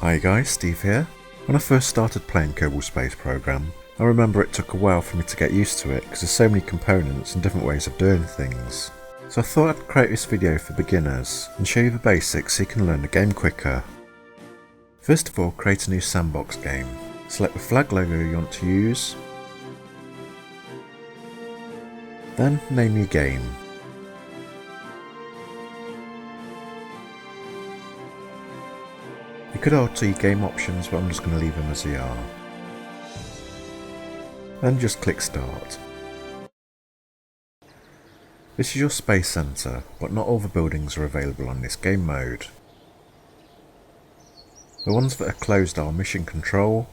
Hi guys, Steve here. When I first started playing Kerbal Space Program, I remember it took a while for me to get used to it because there's so many components and different ways of doing things. So I thought I'd create this video for beginners and show you the basics so you can learn the game quicker. First of all, create a new sandbox game. Select the flag logo you want to use. Then name your game. You could alter your game options, but I'm just going to leave them as they are. Then just click Start. This is your space centre, but not all the buildings are available on this game mode. The ones that are closed are Mission Control,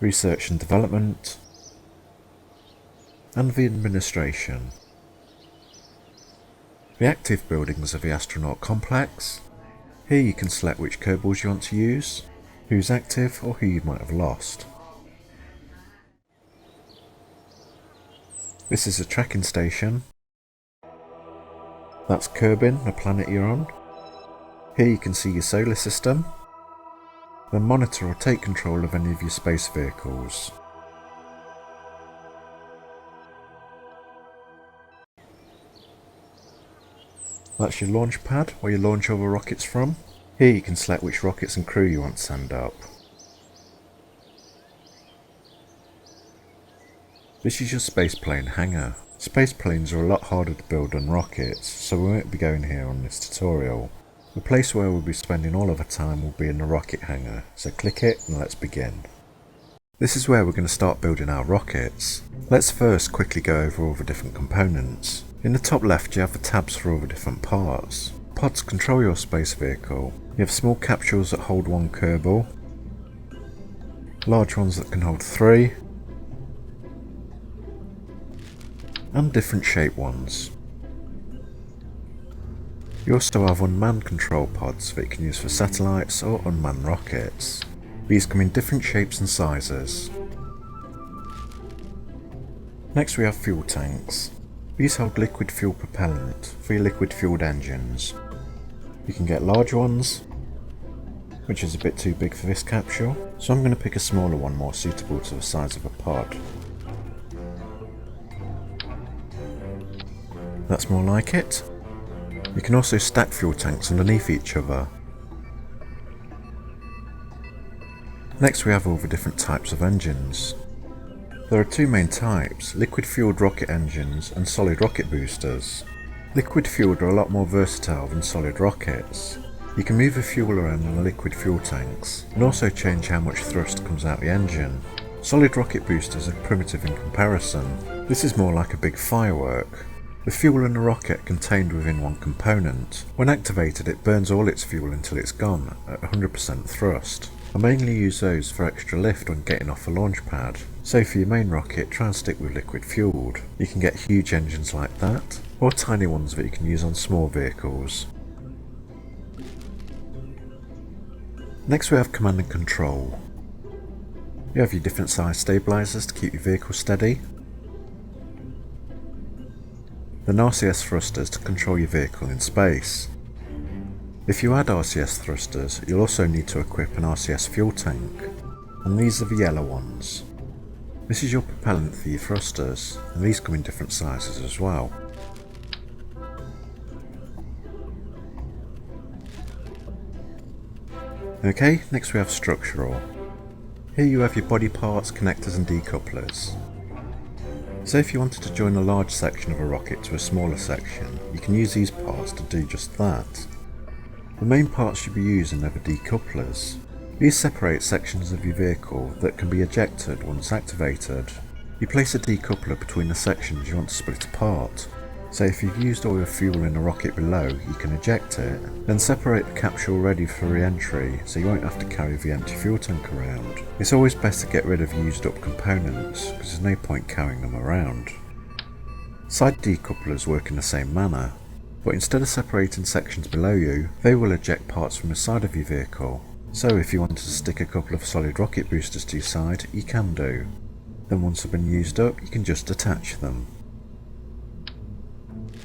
Research and Development, and the Administration. The active buildings are the Astronaut Complex. Here you can select which Kerbals you want to use, who's active or who you might have lost. This is a tracking station. That's Kerbin, the planet you're on. Here you can see your solar system. Then monitor or take control of any of your space vehicles. That's your launch pad, where you launch all the rockets from. Here you can select which rockets and crew you want to send up. This is your spaceplane hangar. Spaceplanes are a lot harder to build than rockets, so we won't be going here on this tutorial. The place where we'll be spending all of our time will be in the rocket hangar, so click it and let's begin. This is where we're going to start building our rockets. Let's first quickly go over all the different components. In the top left you have the tabs for all the different parts. Pods control your space vehicle. You have small capsules that hold one Kerbal, large ones that can hold 3, and different shaped ones. You also have unmanned control pods that you can use for satellites or unmanned rockets. These come in different shapes and sizes. Next we have fuel tanks. These hold liquid fuel propellant for your liquid fueled engines. You can get large ones, which is a bit too big for this capsule, so I'm going to pick a smaller one more suitable to the size of a pod. That's more like it. You can also stack fuel tanks underneath each other. Next we have all the different types of engines. There are two main types, liquid fueled rocket engines and solid rocket boosters. Liquid fueled are a lot more versatile than solid rockets. You can move the fuel around in the liquid fuel tanks and also change how much thrust comes out the engine. Solid rocket boosters are primitive in comparison. This is more like a big firework. The fuel in the rocket are contained within one component. When activated it burns all its fuel until it's gone at 100% thrust. I mainly use those for extra lift when getting off a launch pad. So for your main rocket, try and stick with liquid fueled. You can get huge engines like that, or tiny ones that you can use on small vehicles. Next we have command and control. You have your different size stabilizers to keep your vehicle steady. Then RCS thrusters to control your vehicle in space. If you add RCS thrusters, you'll also need to equip an RCS fuel tank, and these are the yellow ones. This is your propellant for your thrusters, and these come in different sizes as well. Okay, next we have structural. Here you have your body parts, connectors and decouplers. So if you wanted to join a large section of a rocket to a smaller section, you can use these parts to do just that. The main parts you'll be using are the decouplers. These separate sections of your vehicle that can be ejected once activated. You place a decoupler between the sections you want to split apart. So if you've used all your fuel in a rocket below, you can eject it, then separate the capsule ready for re-entry so you won't have to carry the empty fuel tank around. It's always best to get rid of used up components because there's no point carrying them around. Side decouplers work in the same manner, but instead of separating sections below you, they will eject parts from the side of your vehicle. So if you wanted to stick a couple of solid rocket boosters to your side, you can do. Then once they've been used up, you can just attach them.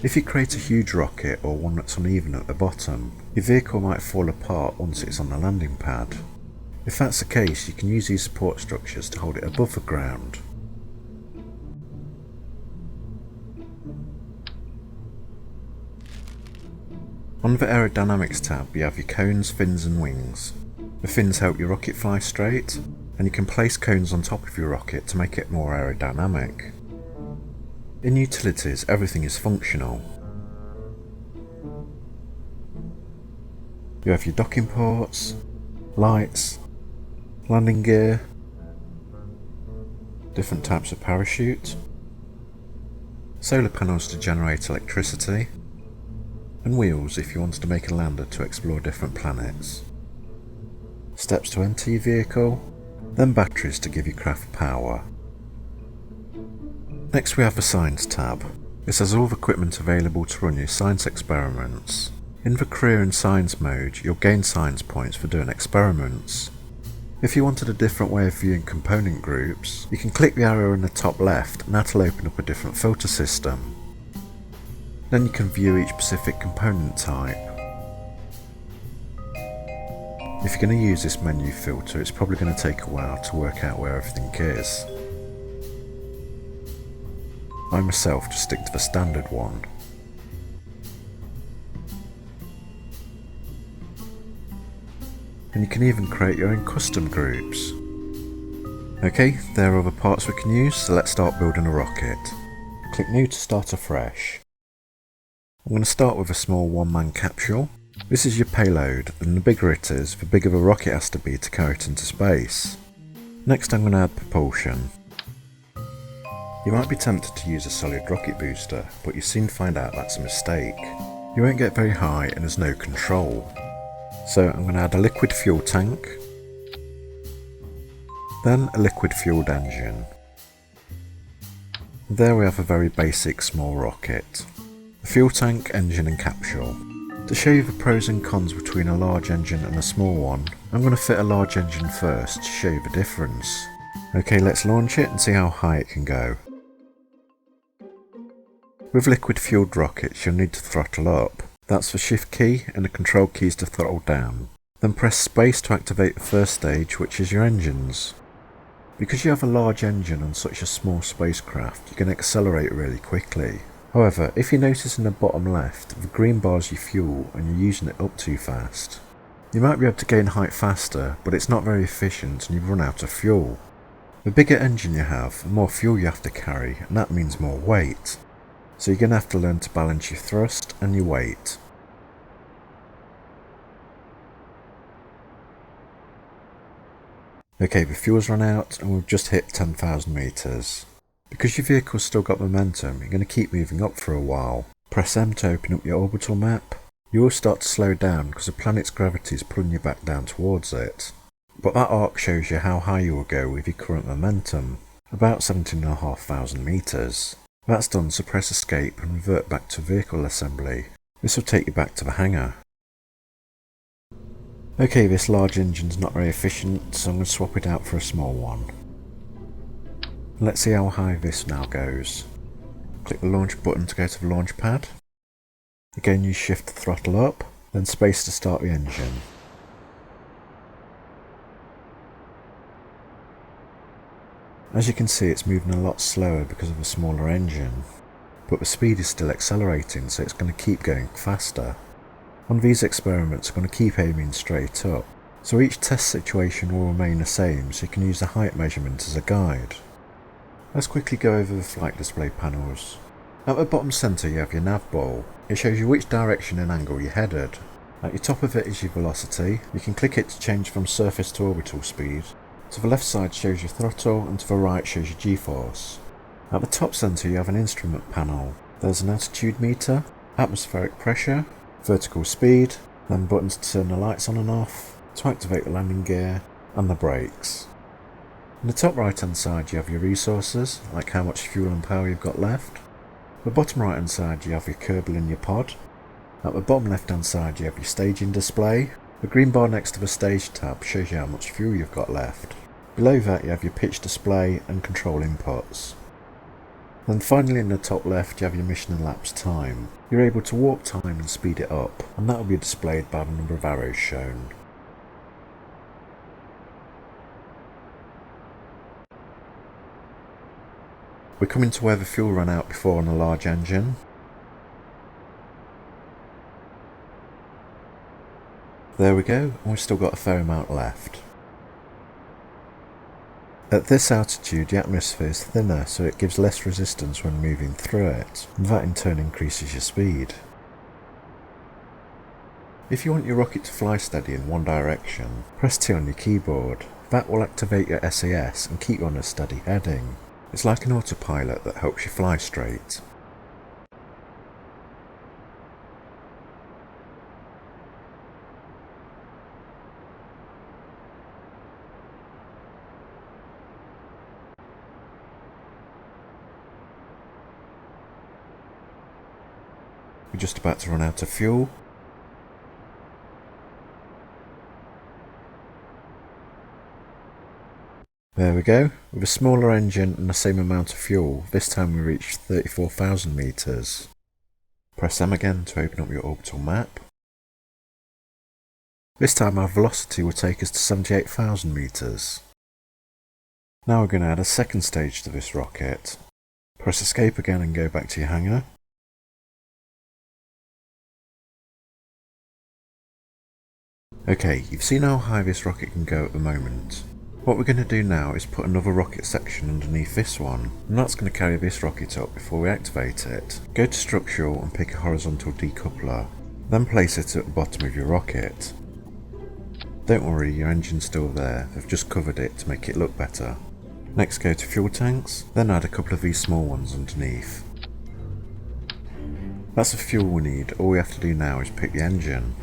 If you create a huge rocket or one that's uneven at the bottom, your vehicle might fall apart once it's on the landing pad. If that's the case, you can use these support structures to hold it above the ground. On the aerodynamics tab, you have your cones, fins and wings. The fins help your rocket fly straight, and you can place cones on top of your rocket to make it more aerodynamic. In utilities, everything is functional. You have your docking ports, lights, landing gear, different types of parachute, solar panels to generate electricity, and wheels if you wanted to make a lander to explore different planets. Steps to enter your vehicle, then batteries to give your craft power. Next we have the Science tab. This has all the equipment available to run your science experiments. In the Career and Science mode, you'll gain science points for doing experiments. If you wanted a different way of viewing component groups, you can click the arrow in the top left and that'll open up a different filter system. Then you can view each specific component type. If you're going to use this menu filter, it's probably going to take a while to work out where everything is. I myself just stick to the standard one. And you can even create your own custom groups. Okay, there are other parts we can use, so let's start building a rocket. Click New to start afresh. I'm going to start with a small one-man capsule. This is your payload, and the bigger it is, the bigger the rocket has to be to carry it into space. Next I'm going to add propulsion. You might be tempted to use a solid rocket booster, but you soon find out that's a mistake. You won't get very high and there's no control. So I'm going to add a liquid fuel tank, then a liquid fueled engine. There we have a very basic small rocket. The fuel tank, engine and capsule. To show you the pros and cons between a large engine and a small one, I'm going to fit a large engine first to show you the difference. Okay, let's launch it and see how high it can go. With liquid fueled rockets you'll need to throttle up. That's the shift key and the control keys to throttle down. Then press space to activate the first stage, which is your engines. Because you have a large engine on such a small spacecraft, you can accelerate really quickly. However, if you notice in the bottom left, the green bar is your fuel and you're using it up too fast. You might be able to gain height faster, but it's not very efficient and you run out of fuel. The bigger engine you have, the more fuel you have to carry, and that means more weight. So you're going to have to learn to balance your thrust and your weight. Okay, the fuel's run out and we've just hit 10,000 meters. Because your vehicle's still got momentum, you're going to keep moving up for a while. Press M to open up your orbital map. You will start to slow down because the planet's gravity is pulling you back down towards it. But that arc shows you how high you will go with your current momentum, about 17,500 meters. That's done, so press escape and revert back to vehicle assembly. This will take you back to the hangar. Okay, this large engine's not very efficient, so I'm going to swap it out for a small one. Let's see how high this now goes. Click the launch button to go to the launch pad. Again use shift to throttle up, then space to start the engine. As you can see, it's moving a lot slower because of a smaller engine, but the speed is still accelerating, so it's going to keep going faster. On these experiments, I'm going to keep aiming straight up, so each test situation will remain the same, so you can use the height measurement as a guide. Let's quickly go over the flight display panels. At the bottom centre you have your nav ball. It shows you which direction and angle you're headed. At the top of it is your velocity. You can click it to change from surface to orbital speed. To the left side shows your throttle and to the right shows your g-force. At the top centre you have an instrument panel. There's an altitude meter, atmospheric pressure, vertical speed, then buttons to turn the lights on and off, to activate the landing gear, and the brakes. In the top right hand side you have your resources, like how much fuel and power you've got left. At the bottom right hand side you have your Kerbal in your pod. At the bottom left hand side you have your staging display. The green bar next to the stage tab shows you how much fuel you've got left. Below that you have your pitch display and control inputs. Then finally in the top left you have your mission and elapsed time. You're able to warp time and speed it up, and that will be displayed by the number of arrows shown. We're coming to where the fuel ran out before on a large engine. There we go, and we've still got a fair amount left. At this altitude the atmosphere is thinner, so it gives less resistance when moving through it, and that in turn increases your speed. If you want your rocket to fly steady in one direction, press T on your keyboard. That will activate your SAS and keep you on a steady heading. It's like an autopilot that helps you fly straight. We're just about to run out of fuel. There we go, with a smaller engine and the same amount of fuel, this time we reached 34,000 metres. Press M again to open up your orbital map. This time our velocity will take us to 78,000 metres. Now we're going to add a second stage to this rocket. Press escape again and go back to your hangar. Okay, you've seen how high this rocket can go at the moment. What we're going to do now is put another rocket section underneath this one, and that's going to carry this rocket up before we activate it. Go to structural and pick a horizontal decoupler, then place it at the bottom of your rocket. Don't worry, your engine's still there, they've just covered it to make it look better. Next go to fuel tanks, then add a couple of these small ones underneath. That's the fuel we need, all we have to do now is pick the engine.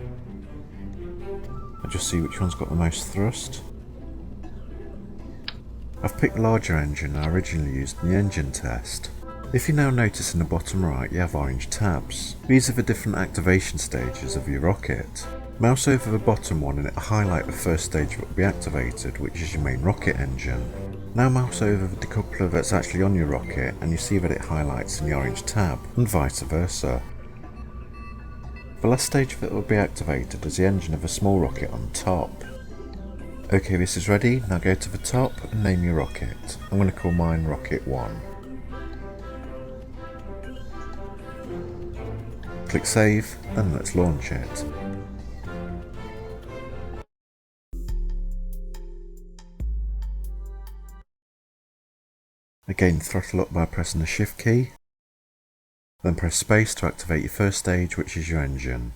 And just see which one's got the most thrust. I've picked the larger engine I originally used in the engine test. If you now notice in the bottom right you have orange tabs. These are the different activation stages of your rocket. Mouse over the bottom one and it'll highlight the first stage that will be activated, which is your main rocket engine. Now mouse over the decoupler that's actually on your rocket and you see that it highlights in the orange tab, and vice versa. The last stage that will be activated is the engine of a small rocket on top. Okay, this is ready, now go to the top and name your rocket. I'm going to call mine Rocket 1. Click save, and let's launch it. Again, throttle up by pressing the shift key. Then press space to activate your first stage, which is your engine.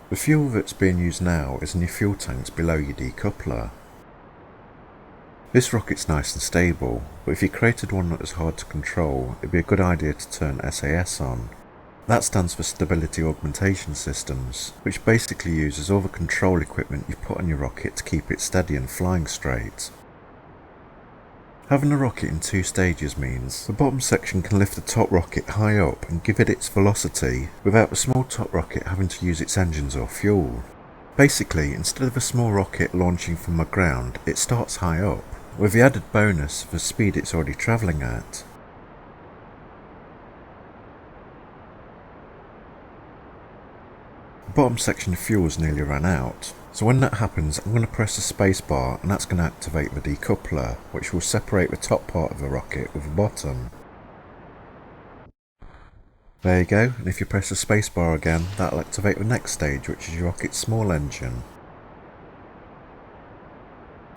The fuel that's being used now is in your fuel tanks below your decoupler. This rocket's nice and stable, but if you created one that was hard to control, it'd be a good idea to turn SAS on. That stands for Stability Augmentation Systems, which basically uses all the control equipment you put on your rocket to keep it steady and flying straight. Having a rocket in two stages means the bottom section can lift the top rocket high up and give it its velocity without the small top rocket having to use its engines or fuel. Basically, instead of a small rocket launching from the ground, it starts high up, with the added bonus of the speed it's already travelling at. The bottom section of fuel has nearly run out, so when that happens I'm going to press the space bar and that's going to activate the decoupler, which will separate the top part of the rocket with the bottom. There you go, and if you press the space bar again, that'll activate the next stage, which is your rocket's small engine.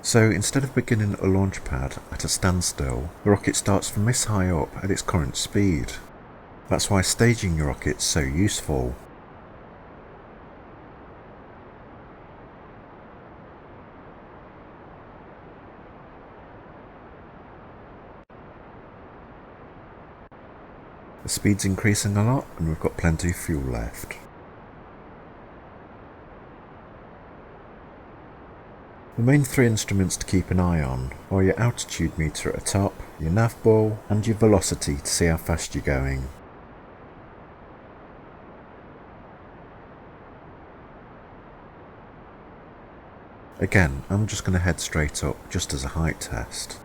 So instead of beginning at a launch pad at a standstill, the rocket starts from this high up at its current speed. That's why staging your rocket is so useful. The speed's increasing a lot and we've got plenty of fuel left. The main three instruments to keep an eye on are your altitude meter at the top, your nav ball and your velocity to see how fast you're going. Again, I'm just going to head straight up just as a height test.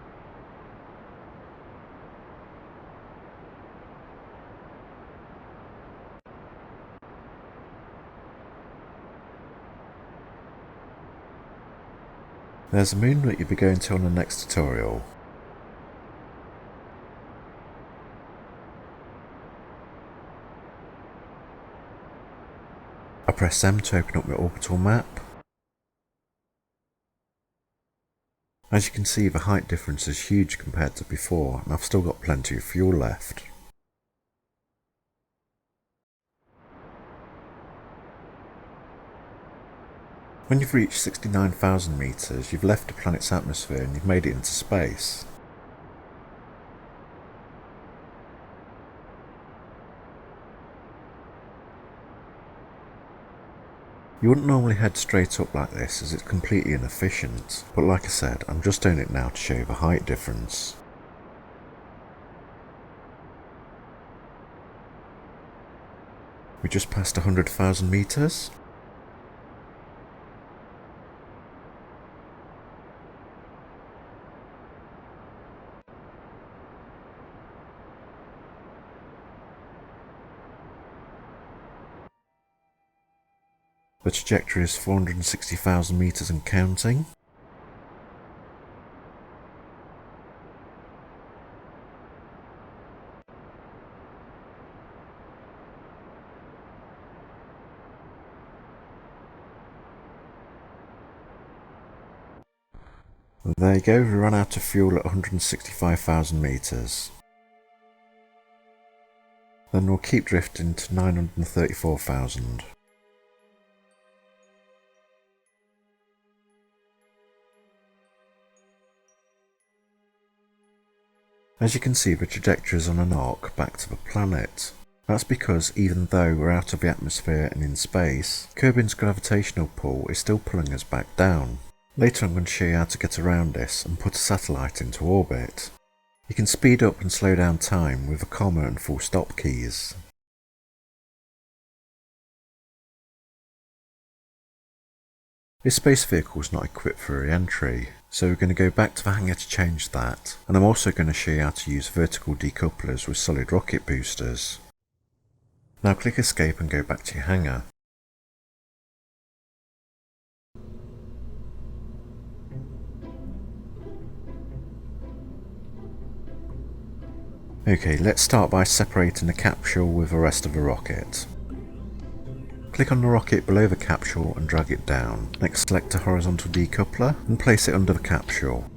There's a moon that you'll be going to on the next tutorial. I press M to open up my orbital map. As you can see, the height difference is huge compared to before, and I've still got plenty of fuel left. When you've reached 69,000 meters, you've left the planet's atmosphere and you've made it into space. You wouldn't normally head straight up like this as it's completely inefficient, but like I said, I'm just doing it now to show you the height difference. We just passed 100,000 meters. The trajectory is 460,000 meters and counting. And there you go, we ran out of fuel at 165,000 meters. Then we'll keep drifting to 934,000. As you can see, the trajectory is on an arc back to the planet. That's because even though we're out of the atmosphere and in space, Kerbin's gravitational pull is still pulling us back down. Later I'm going to show you how to get around this and put a satellite into orbit. You can speed up and slow down time with the comma and full stop keys. This space vehicle is not equipped for re-entry, so we're going to go back to the hangar to change that, and I'm also going to show you how to use vertical decouplers with solid rocket boosters. Now click escape and go back to your hangar. Okay, let's start by separating the capsule with the rest of the rocket. Click on the rocket below the capsule and drag it down. Next select a horizontal decoupler and place it under the capsule.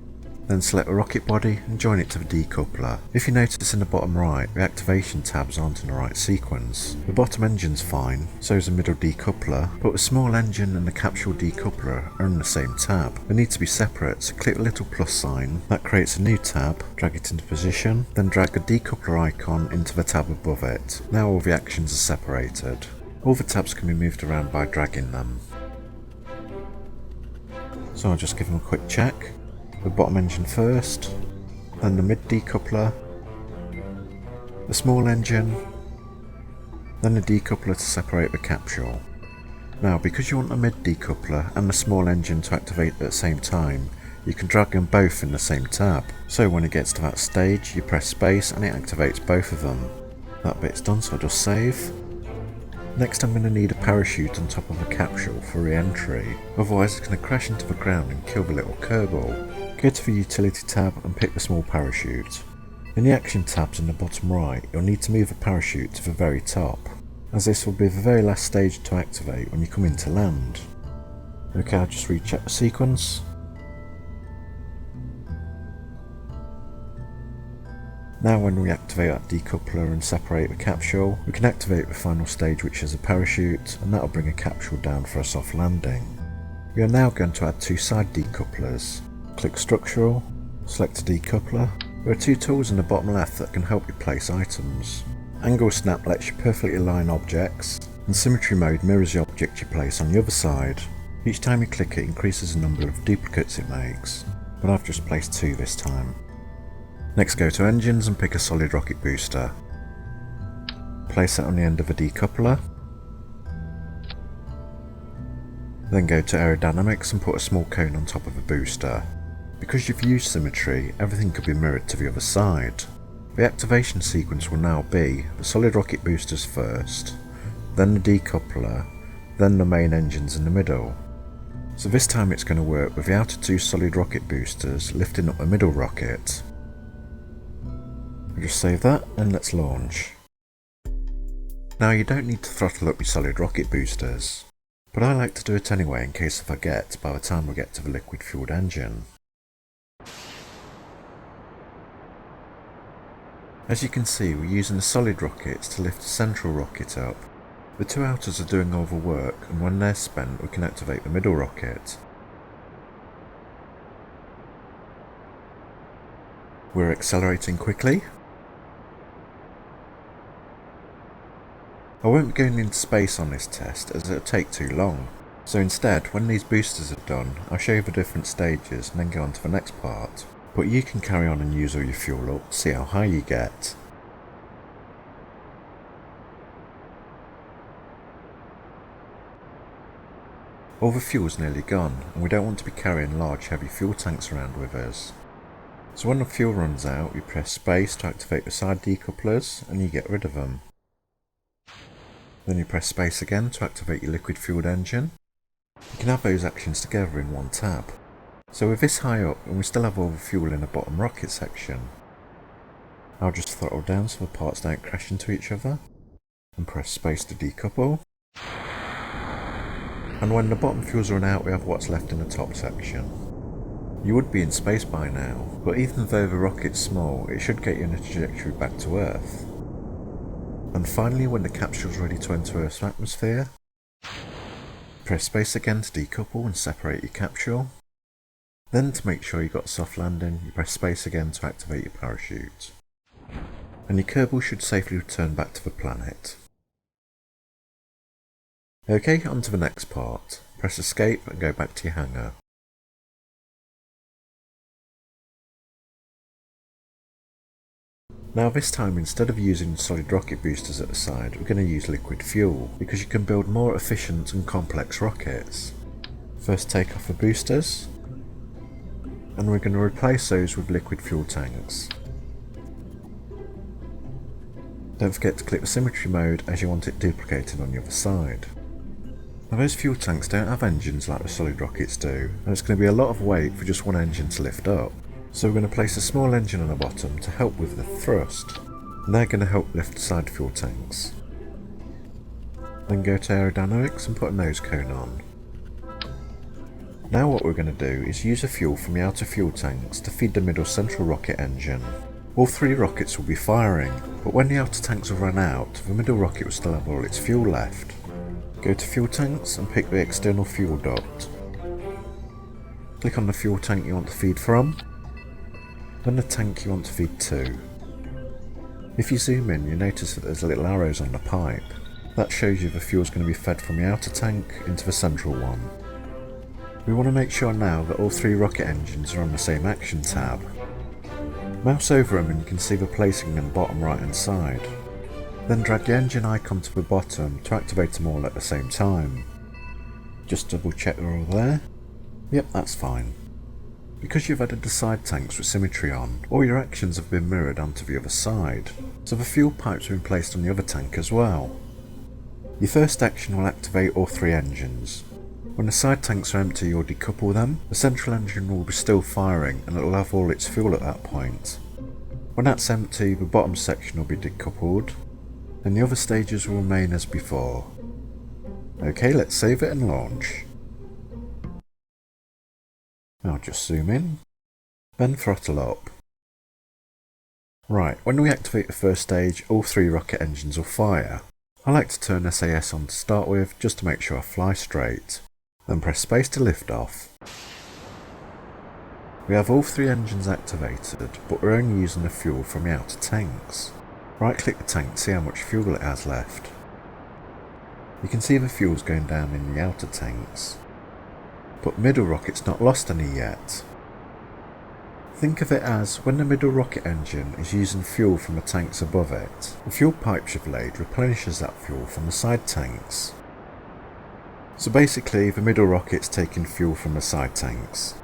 Then select the rocket body and join it to the decoupler. If you notice in the bottom right, the activation tabs aren't in the right sequence. The bottom engine's fine, so is the middle decoupler, but the small engine and the capsule decoupler are in the same tab. They need to be separate, so click the little plus sign. That creates a new tab, drag it into position, then drag the decoupler icon into the tab above it. Now all the actions are separated. All the tabs can be moved around by dragging them. So I'll just give them a quick check. The bottom engine first, then the mid decoupler, the small engine, then the decoupler to separate the capsule. Now because you want the mid decoupler and the small engine to activate at the same time, you can drag them both in the same tab. So when it gets to that stage, you press space and it activates both of them. That bit's done, so I'll just save. Next I'm going to need a parachute on top of the capsule for re-entry, otherwise it's going to crash into the ground and kill the little Kerbal. Go to the utility tab and pick the small parachute. In the action tabs in the bottom right, you'll need to move the parachute to the very top, as this will be the very last stage to activate when you come in to land. Okay, I'll just recheck the sequence. Now when we activate that decoupler and separate the capsule, we can activate the final stage, which is a parachute, and that will bring a capsule down for a soft landing. We are now going to add two side decouplers. Click structural, select a decoupler. There are two tools in the bottom left that can help you place items. Angle snap lets you perfectly align objects, and symmetry mode mirrors the object you place on the other side. Each time you click it increases the number of duplicates it makes, but I've just placed two this time. Next go to engines and pick a solid rocket booster. Place it on the end of a decoupler. Then go to aerodynamics and put a small cone on top of a booster. Because you've used symmetry, everything could be mirrored to the other side. The activation sequence will now be the solid rocket boosters first, then the decoupler, then the main engines in the middle. So this time it's going to work with the outer two solid rocket boosters lifting up the middle rocket. We'll just save that and let's launch. Now you don't need to throttle up your solid rocket boosters, but I like to do it anyway in case I forget by the time we get to the liquid fueled engine. As you can see, we're using the solid rockets to lift the central rocket up. The two outers are doing all the work, and when they're spent we can activate the middle rocket. We're accelerating quickly. I won't be going into space on this test as it'll take too long, so instead when these boosters are done I'll show you the different stages and then go on to the next part. But you can carry on and use all your fuel up to see how high you get. All the fuel's nearly gone and we don't want to be carrying large heavy fuel tanks around with us. So when the fuel runs out you press space to activate the side decouplers and you get rid of them. Then you press space again to activate your liquid fueled engine. You can have those actions together in one tab. So with this high up and we still have all the fuel in the bottom rocket section, I'll just throttle down so the parts don't crash into each other and press space to decouple. And when the bottom fuels run out we have what's left in the top section. You would be in space by now, but even though the rocket's small it should get you in a trajectory back to Earth. And finally when the capsule's ready to enter Earth's atmosphere, press space again to decouple and separate your capsule. Then to make sure you got a soft landing, you press space again to activate your parachute. And your Kerbal should safely return back to the planet. Okay, on to the next part. Press escape and go back to your hangar. Now this time instead of using solid rocket boosters at the side, we're going to use liquid fuel, because you can build more efficient and complex rockets. First take off the boosters, and we're going to replace those with liquid fuel tanks. Don't forget to click the symmetry mode as you want it duplicated on the other side. Now those fuel tanks don't have engines like the solid rockets do, and it's going to be a lot of weight for just one engine to lift up. So we're going to place a small engine on the bottom to help with the thrust, and they're going to help lift the side fuel tanks. Then go to aerodynamics and put a nose cone on. Now what we're going to do is use the fuel from the outer fuel tanks to feed the middle central rocket engine. All three rockets will be firing, but when the outer tanks have run out, the middle rocket will still have all its fuel left. Go to fuel tanks and pick the external fuel duct. Click on the fuel tank you want to feed from, then the tank you want to feed to. If you zoom in you notice that there's little arrows on the pipe. That shows you the fuel is going to be fed from the outer tank into the central one. We want to make sure now that all three rocket engines are on the same action tab. Mouse over them and you can see the placing in the bottom right hand side. Then drag the engine icon to the bottom to activate them all at the same time. Just double check they're all there. Yep, that's fine. Because you've added the side tanks with symmetry on, all your actions have been mirrored onto the other side, so the fuel pipes have been placed on the other tank as well. Your first action will activate all three engines. When the side tanks are empty you'll decouple them, the central engine will be still firing and it will have all its fuel at that point. When that's empty the bottom section will be decoupled, and the other stages will remain as before. Okay, let's save it and launch. I'll just zoom in, then throttle up. Right, when we activate the first stage all three rocket engines will fire. I like to turn SAS on to start with just to make sure I fly straight. Then press space to lift off. We have all three engines activated, but we're only using the fuel from the outer tanks. Right click the tank to see how much fuel it has left. You can see the fuel's going down in the outer tanks, but middle rocket's not lost any yet. Think of it as when the middle rocket engine is using fuel from the tanks above it, the fuel pipes you've laid replenishes that fuel from the side tanks. So basically the middle rocket's taking fuel from the side tanks.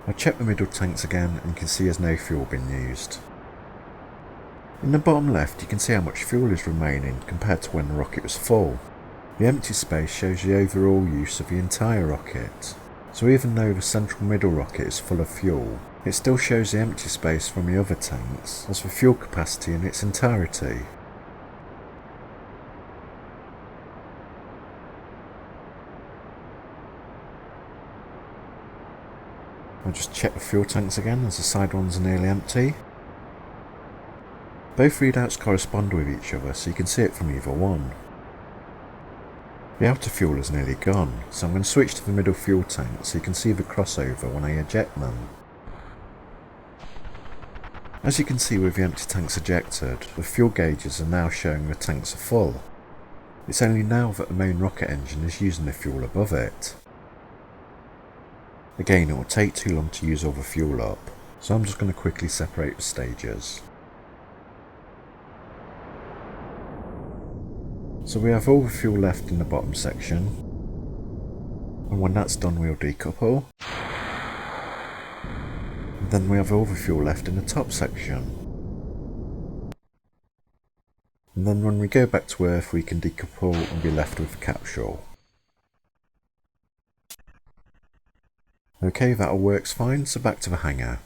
I check the middle tanks again and can see there's no fuel being used. In the bottom left you can see how much fuel is remaining compared to when the rocket was full. The empty space shows the overall use of the entire rocket. So even though the central middle rocket is full of fuel, it still shows the empty space from the other tanks as the fuel capacity in its entirety. I'll just check the fuel tanks again as the side ones are nearly empty. Both readouts correspond with each other, so you can see it from either one. The outer fuel is nearly gone, so I'm going to switch to the middle fuel tank so you can see the crossover when I eject them. As you can see with the empty tanks ejected, the fuel gauges are now showing the tanks are full. It's only now that the main rocket engine is using the fuel above it. Again, it will take too long to use all the fuel up, so I'm just going to quickly separate the stages. So we have all the fuel left in the bottom section, and when that's done we'll decouple. And then we have all the fuel left in the top section. And then when we go back to Earth we can decouple and be left with the capsule. Okay, that all works fine, so back to the hangar.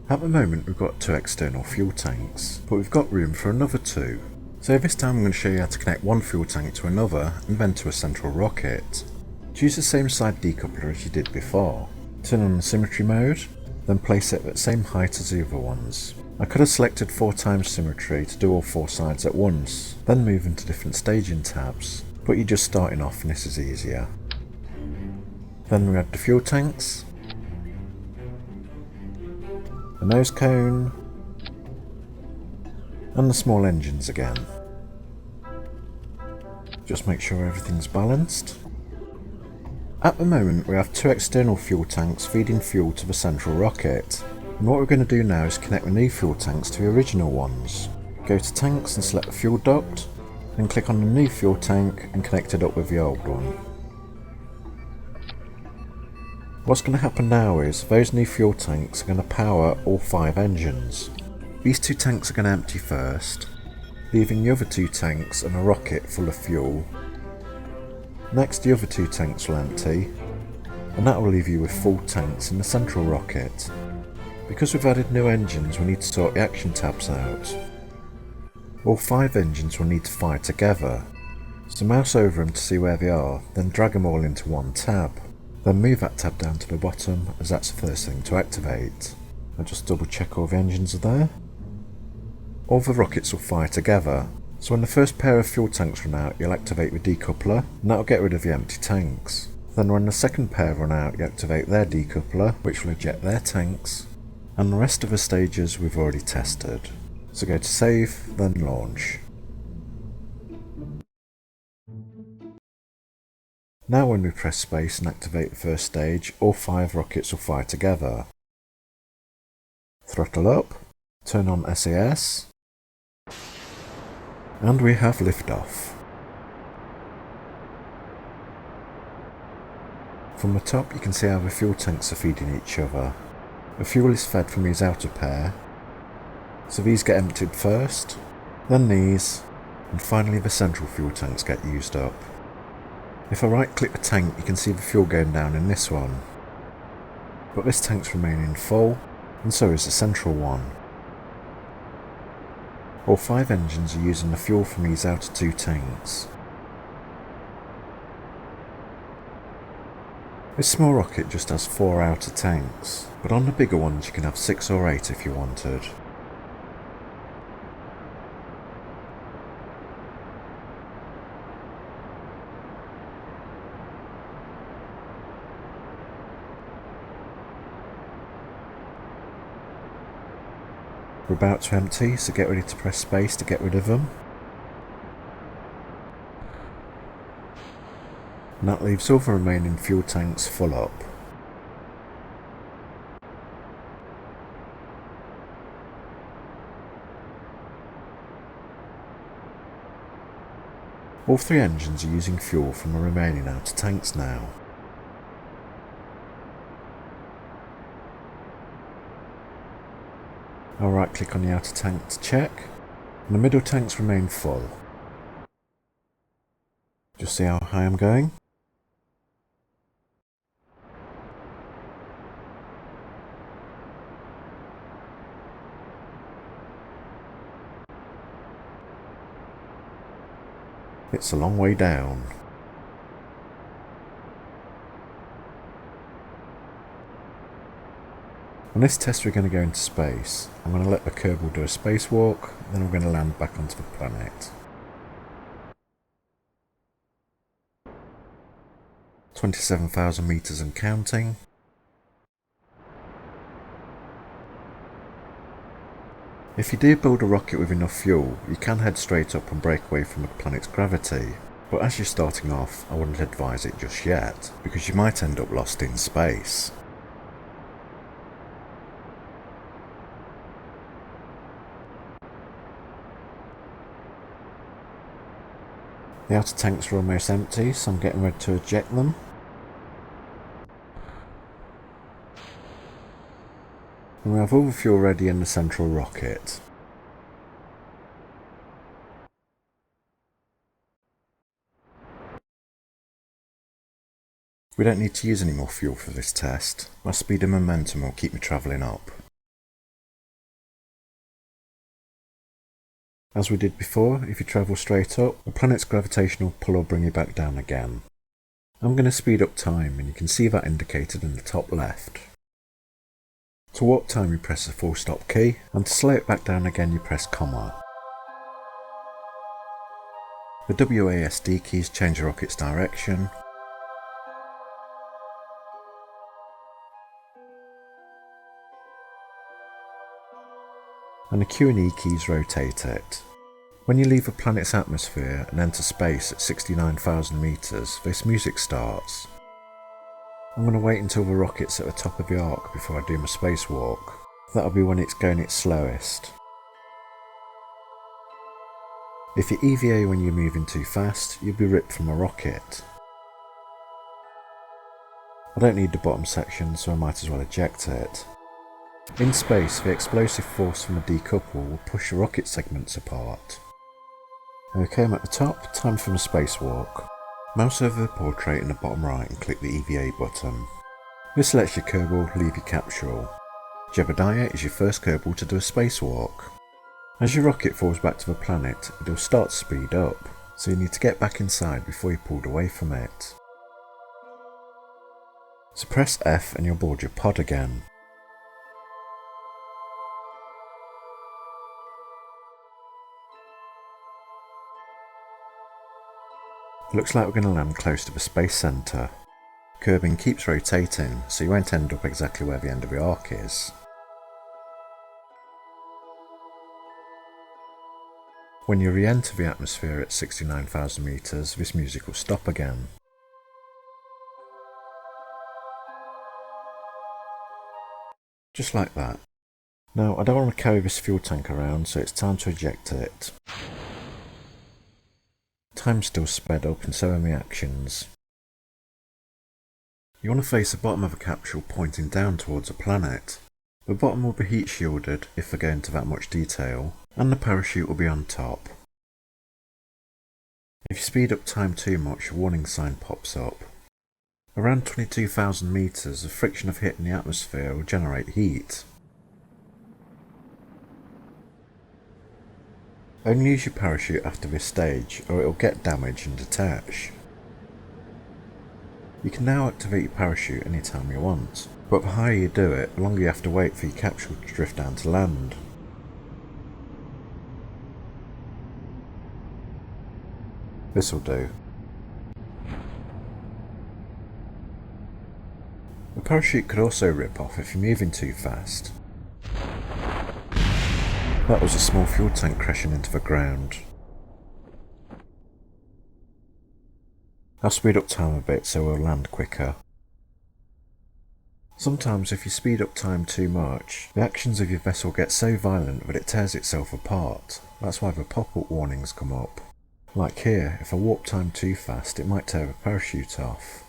At the moment we've got 2 external fuel tanks, but we've got room for another 2. So this time I'm going to show you how to connect one fuel tank to another and then to a central rocket. Choose the same side decoupler as you did before. Turn on the symmetry mode, then place it at the same height as the other ones. I could have selected 4 times symmetry to do all 4 sides at once, then move into different staging tabs, but you're just starting off and this is easier. Then we add the fuel tanks, the nose cone, and the small engines again. Just make sure everything's balanced. At the moment we have 2 external fuel tanks feeding fuel to the central rocket, and what we're going to do now is connect the new fuel tanks to the original ones. Go to tanks and select the fuel duct, then click on the new fuel tank and connect it up with the old one. What's going to happen now is those new fuel tanks are going to power all 5 engines. These 2 tanks are going to empty first, leaving the other 2 tanks and a rocket full of fuel. Next the other 2 tanks will empty, and that will leave you with full tanks in the central rocket. Because we've added new engines we need to sort the action tabs out. All 5 engines will need to fire together, so mouse over them to see where they are, then drag them all into one tab. Then move that tab down to the bottom as that's the first thing to activate. I'll just double check all the engines are there. All the rockets will fire together, so when the first pair of fuel tanks run out you'll activate the decoupler and that'll get rid of the empty tanks. Then when the second pair run out you activate their decoupler which will eject their tanks, and the rest of the stages we've already tested. So go to save, then launch. Now when we press space and activate the first stage, all 5 rockets will fire together. Throttle up, turn on SAS, and we have liftoff. From the top you can see how the fuel tanks are feeding each other. The fuel is fed from these outer pair, so these get emptied first, then these, and finally the central fuel tanks get used up. If I right click the tank you can see the fuel going down in this one, but this tank's remaining full, and so is the central one. All 5 engines are using the fuel from these outer 2 tanks. This small rocket just has 4 outer tanks, but on the bigger ones you can have 6 or 8 if you wanted. We're about to empty, so get ready to press space to get rid of them. And that leaves all the remaining fuel tanks full up. All three engines are using fuel from the remaining outer tanks now. I'll right click on the outer tank to check, and the middle tanks remain full. Just see how high I'm going. It's a long way down. On this test we're going to go into space. I'm going to let the Kerbal do a spacewalk, then we're going to land back onto the planet. 27,000 meters and counting. If you do build a rocket with enough fuel, you can head straight up and break away from the planet's gravity, but as you're starting off, I wouldn't advise it just yet, because you might end up lost in space. The outer tanks are almost empty, so I'm getting ready to eject them. And we have all the fuel ready in the central rocket. We don't need to use any more fuel for this test. My speed and momentum will keep me travelling up. As we did before, if you travel straight up, the planet's gravitational pull will bring you back down again. I'm going to speed up time, and you can see that indicated in the top left. To warp time you press the full stop key, and to slow it back down again you press comma. The WASD keys change the rocket's direction, and the Q and E keys rotate it. When you leave a planet's atmosphere and enter space at 69,000 meters, this music starts. I'm going to wait until the rocket's at the top of the arc before I do my spacewalk. That'll be when it's going its slowest. If you EVA when you're moving too fast, you'll be ripped from a rocket. I don't need the bottom section, so I might as well eject it. In space, the explosive force from the decouple will push the rocket segments apart. Okay, I'm at the top, time for my spacewalk. Mouse over the portrait in the bottom right and click the EVA button. This lets your Kerbal leave your capsule. Jebediah is your first Kerbal to do a spacewalk. As your rocket falls back to the planet, it will start to speed up, so you need to get back inside before you're pulled away from it. So press F and you'll board your pod again. It looks like we're going to land close to the space centre. Kerbin keeps rotating, so you won't end up exactly where the end of the arc is. When you re-enter the atmosphere at 69,000 meters, this music will stop again. Just like that. Now, I don't want to carry this fuel tank around, so it's time to eject it. Time's still sped up and so are my actions. You want to face the bottom of a capsule pointing down towards a planet. The bottom will be heat shielded if I go into that much detail, and the parachute will be on top. If you speed up time too much, a warning sign pops up. Around 22,000 meters, the friction of hitting the atmosphere will generate heat. Only use your parachute after this stage, or it will get damaged and detach. You can now activate your parachute anytime you want, but the higher you do it, the longer you have to wait for your capsule to drift down to land. This'll do. The parachute could also rip off if you're moving too fast. That was a small fuel tank crashing into the ground. I'll speed up time a bit so we'll land quicker. Sometimes if you speed up time too much, the actions of your vessel get so violent that it tears itself apart. That's why the pop-up warnings come up. Like here, if I warp time too fast, it might tear the parachute off.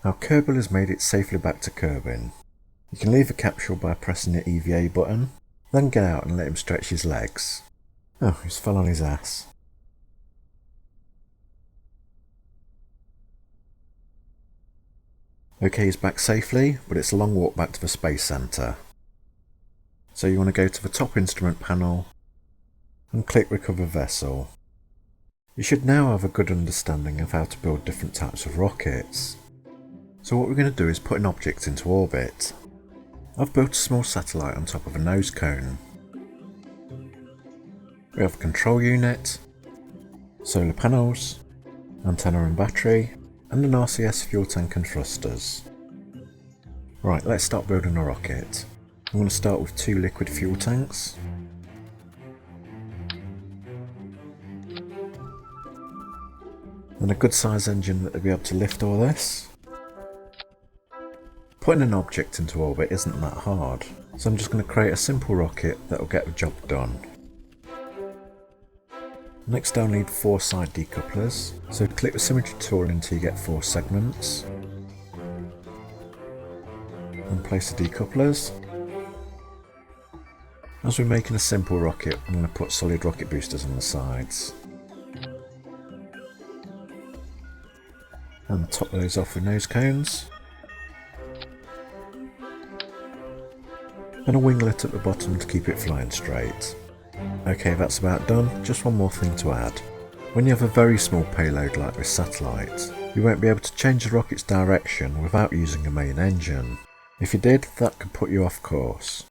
Now Kerbal has made it safely back to Kerbin. You can leave a capsule by pressing the EVA button, then get out and let him stretch his legs. Oh, he's fell on his ass. Okay, he's back safely, but it's a long walk back to the Space Centre. So you want to go to the top instrument panel and click Recover Vessel. You should now have a good understanding of how to build different types of rockets. So what we're going to do is put an object into orbit. I've built a small satellite on top of a nose cone. We have a control unit, solar panels, antenna and battery, and an RCS fuel tank and thrusters. Right, let's start building a rocket. I'm going to start with 2 liquid fuel tanks. And a good size engine that will be able to lift all this. Putting an object into orbit isn't that hard, so I'm just going to create a simple rocket that will get the job done. Next I'll need 4 side decouplers, so click the symmetry tool until you get 4 segments. And place the decouplers. As we're making a simple rocket, I'm going to put solid rocket boosters on the sides. And top those off with nose cones. And a winglet at the bottom to keep it flying straight. Okay, that's about done. Just one more thing to add. When you have a very small payload like this satellite, you won't be able to change the rocket's direction without using a main engine. If you did, that could put you off course.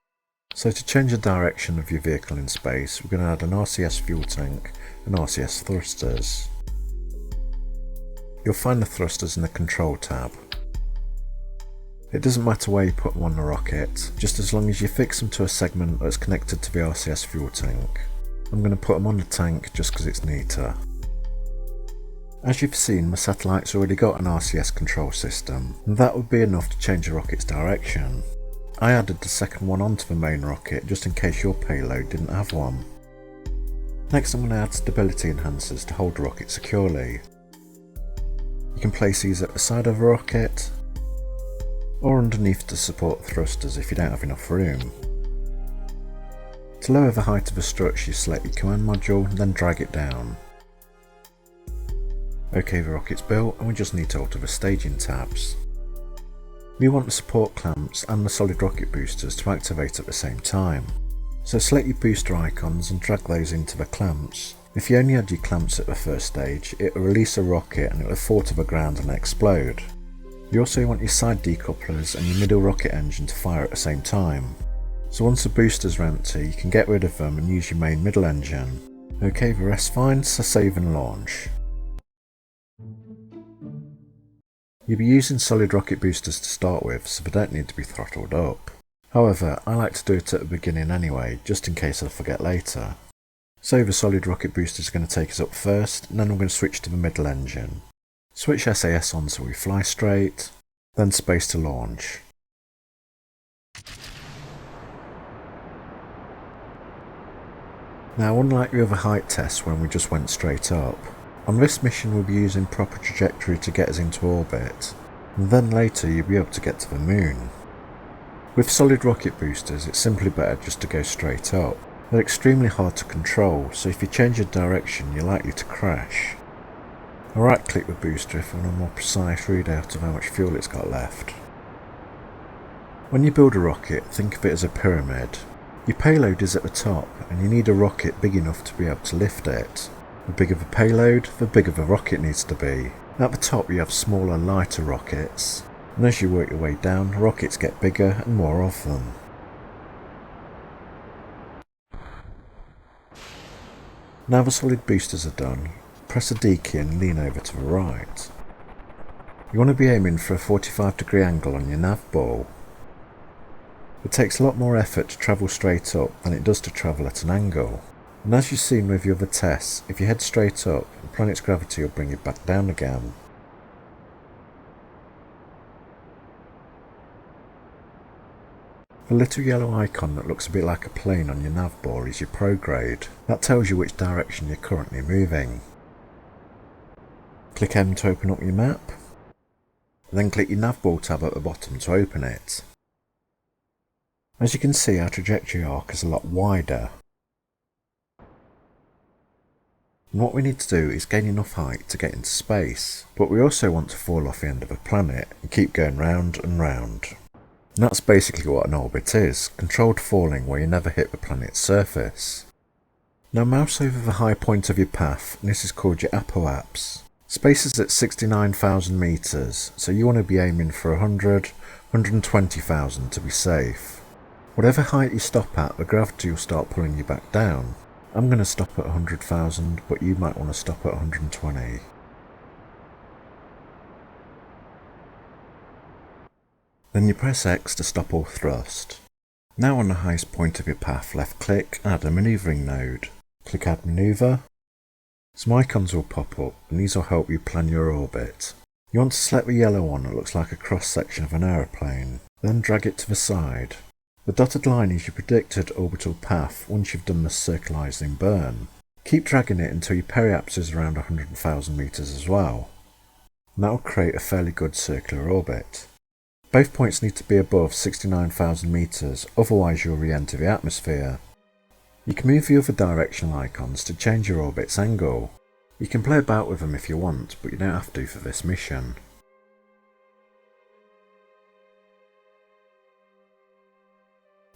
So to change the direction of your vehicle in space, we're going to add an RCS fuel tank and RCS thrusters. You'll find the thrusters in the control tab. It doesn't matter where you put them on the rocket, just as long as you fix them to a segment that's connected to the RCS fuel tank. I'm going to put them on the tank just because it's neater. As you've seen, my satellite's already got an RCS control system, and that would be enough to change the rocket's direction. I added the second one onto the main rocket just in case your payload didn't have one. Next I'm going to add stability enhancers to hold the rocket securely. You can place these at the side of the rocket, or underneath to support thrusters if you don't have enough room. To lower the height of a structure, you select your command module and then drag it down. Okay, the rocket's built and we just need to alter the staging tabs. We want the support clamps and the solid rocket boosters to activate at the same time. So select your booster icons and drag those into the clamps. If you only had your clamps at the first stage, it will release a rocket and it will fall to the ground and explode. You also want your side decouplers and your middle rocket engine to fire at the same time. So once the boosters are empty, you can get rid of them and use your main middle engine. Okay, the rest's fine, so save and launch. You'll be using solid rocket boosters to start with, so they don't need to be throttled up. However, I like to do it at the beginning anyway, just in case I forget later. So the solid rocket booster is going to take us up first, and then I'm going to switch to the middle engine. Switch SAS on so we fly straight, then space to launch. Now, unlike the other height tests when we just went straight up, on this mission we'll be using proper trajectory to get us into orbit, and then later you'll be able to get to the moon. With solid rocket boosters it's simply better just to go straight up. They're extremely hard to control, so if you change your direction you're likely to crash. I right click the booster if I want a more precise readout of how much fuel it's got left. When you build a rocket, think of it as a pyramid. Your payload is at the top and you need a rocket big enough to be able to lift it. The bigger the payload, the bigger the rocket needs to be. At the top you have smaller, lighter rockets, and as you work your way down, the rockets get bigger and more of them. Now the solid boosters are done, press the D key and lean over to the right. You want to be aiming for a 45-degree angle on your nav ball. It takes a lot more effort to travel straight up than it does to travel at an angle. And as you've seen with your other tests, if you head straight up, the planet's gravity will bring you back down again. The little yellow icon that looks a bit like a plane on your nav bar is your prograde. That tells you which direction you're currently moving. Click M to open up your map, and then click your navbar tab at the bottom to open it. As you can see, our trajectory arc is a lot wider. And what we need to do is gain enough height to get into space, but we also want to fall off the end of a planet and keep going round and round. And that's basically what an orbit is, controlled falling where you never hit the planet's surface. Now mouse over the high point of your path, and this is called your apoapse. Space is at 69,000 meters, so you want to be aiming for 120,000 to be safe. Whatever height you stop at, the gravity will start pulling you back down. I'm going to stop at 100,000, but you might want to stop at 120. Then you press X to stop all thrust. Now on the highest point of your path, left click, add a manoeuvring node. Click Add Manoeuvre. Some icons will pop up, and these will help you plan your orbit. You want to select the yellow one that looks like a cross section of an aeroplane, then drag it to the side. The dotted line is your predicted orbital path once you've done the circularizing burn. Keep dragging it until your periapse is around 100,000 meters as well. And that will create a fairly good circular orbit. Both points need to be above 69,000 meters, otherwise you'll re-enter the atmosphere. You can move the other directional icons to change your orbit's angle. You can play about with them if you want, but you don't have to for this mission.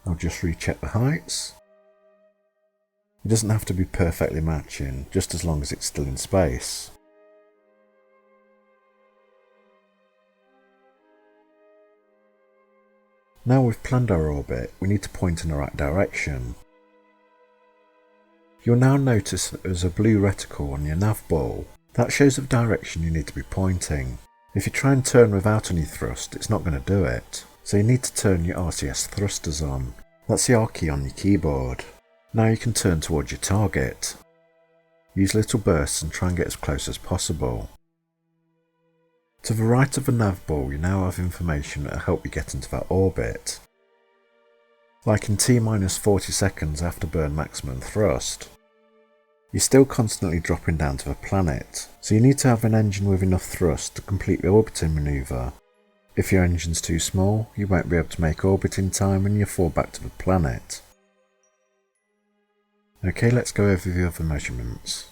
I'll just recheck the heights. It doesn't have to be perfectly matching, just as long as it's still in space. Now we've planned our orbit, we need to point in the right direction. You'll now notice that there's a blue reticle on your nav ball. That shows the direction you need to be pointing. If you try and turn without any thrust, it's not going to do it. So you need to turn your RCS thrusters on. That's the R key on your keyboard. Now you can turn towards your target. Use little bursts and try and get as close as possible. To the right of the nav ball, you now have information that will help you get into that orbit. Like in T-40 seconds after burn maximum thrust. You're still constantly dropping down to the planet, so you need to have an engine with enough thrust to complete the orbiting manoeuvre. If your engine's too small, you won't be able to make orbit in time and you'll fall back to the planet. Okay, let's go over the other measurements.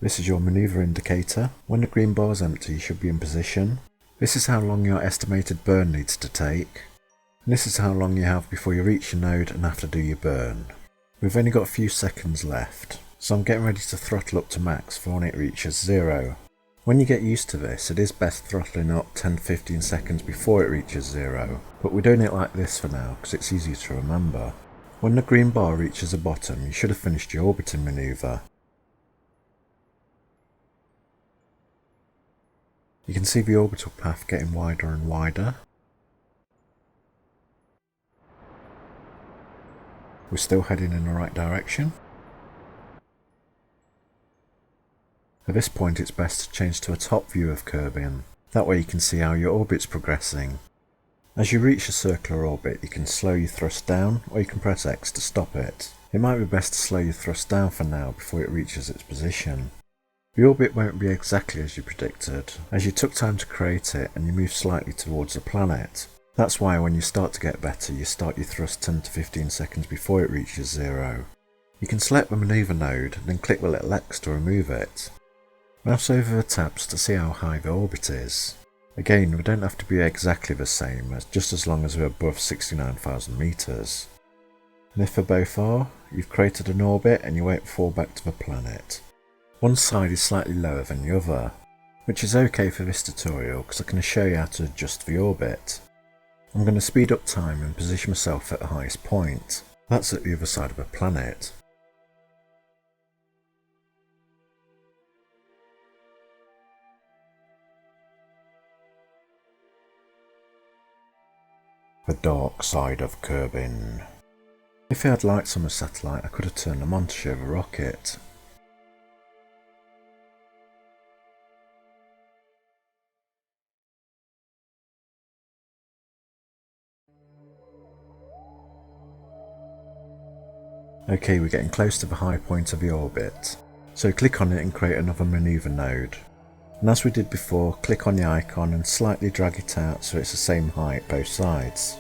This is your manoeuvre indicator. When the green bar is empty, you should be in position. This is how long your estimated burn needs to take. And this is how long you have before you reach your node and have to do your burn. We've only got a few seconds left, so I'm getting ready to throttle up to max for when it reaches 0. When you get used to this, it is best throttling up 10-15 seconds before it reaches 0, but we're doing it like this for now because it's easier to remember. When the green bar reaches the bottom, you should have finished your orbiting manoeuvre. You can see the orbital path getting wider and wider. We're still heading in the right direction. At this point it's best to change to a top view of Kerbin. That way you can see how your orbit's progressing. As you reach a circular orbit, you can slow your thrust down, or you can press X to stop it. It might be best to slow your thrust down for now before it reaches its position. The orbit won't be exactly as you predicted, as you took time to create it and you move slightly towards the planet. That's why when you start to get better, you start your thrust 10-15 seconds before it reaches 0. You can select the manoeuvre node and then click the little X to remove it. Mouse over the tabs to see how high the orbit is. Again, we don't have to be exactly the same, just as long as we're above 69,000 meters. And if they both are, you've created an orbit and you won't fall back to the planet. One side is slightly lower than the other, which is okay for this tutorial because I can show you how to adjust the orbit. I'm going to speed up time and position myself at the highest point. That's at the other side of the planet. The dark side of Kerbin. If I had lights on the satellite, I could have turned them on to show the rocket. Okay, we're getting close to the high point of the orbit, so click on it and create another manoeuvre node. And as we did before, click on the icon and slightly drag it out so it's the same height both sides.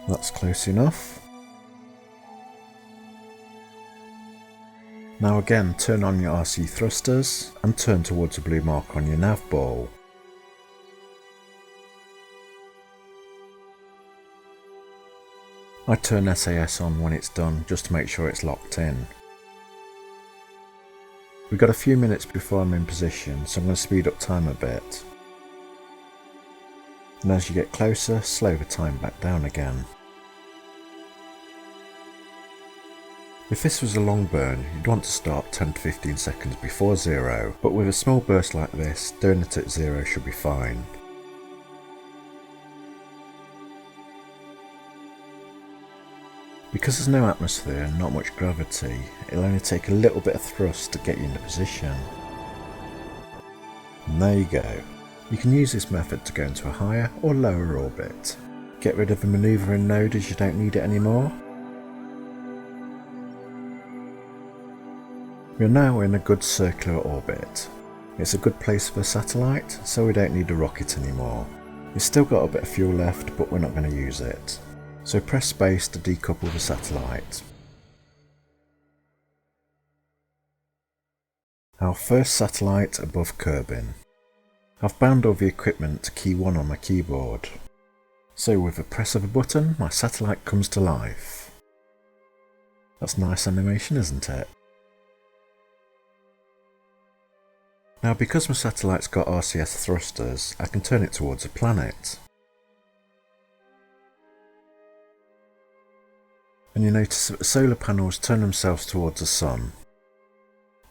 That's close enough. Now again, turn on your RC thrusters and turn towards the blue mark on your nav ball. I turn SAS on when it's done just to make sure it's locked in. We've got a few minutes before I'm in position, so I'm going to speed up time a bit. And as you get closer, slow the time back down again. If this was a long burn, you'd want to start 10 to 15 seconds before zero, but with a small burst like this, doing it at zero should be fine. Because there's no atmosphere and not much gravity, it'll only take a little bit of thrust to get you into position. And there you go. You can use this method to go into a higher or lower orbit. Get rid of the manoeuvring node as you don't need it anymore. We're now in a good circular orbit. It's a good place for a satellite, so we don't need a rocket anymore. It's still got a bit of fuel left, but we're not going to use it. So press space to decouple the satellite. Our first satellite above Kerbin. I've bound all the equipment to key 1 on my keyboard. So with a press of a button, my satellite comes to life. That's nice animation, isn't it? Now because my satellite's got RCS thrusters, I can turn it towards a planet. And you notice that the solar panels turn themselves towards the sun.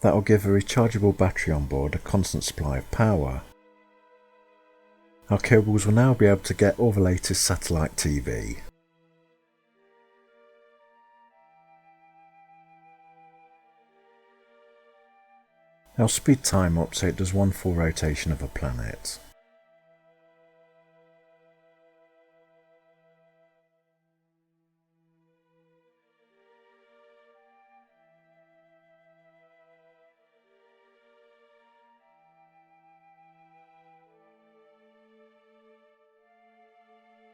That will give a rechargeable battery on board a constant supply of power. Our Kerbals will now be able to get all the latest satellite TV. I'll speed time up so it does one full rotation of a planet.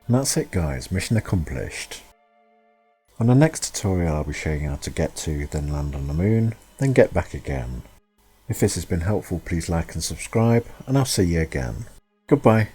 And that's it guys, mission accomplished. On the next tutorial I'll be showing you how to get to, then land on the moon, then get back again. If this has been helpful, please like and subscribe, and I'll see you again. Goodbye.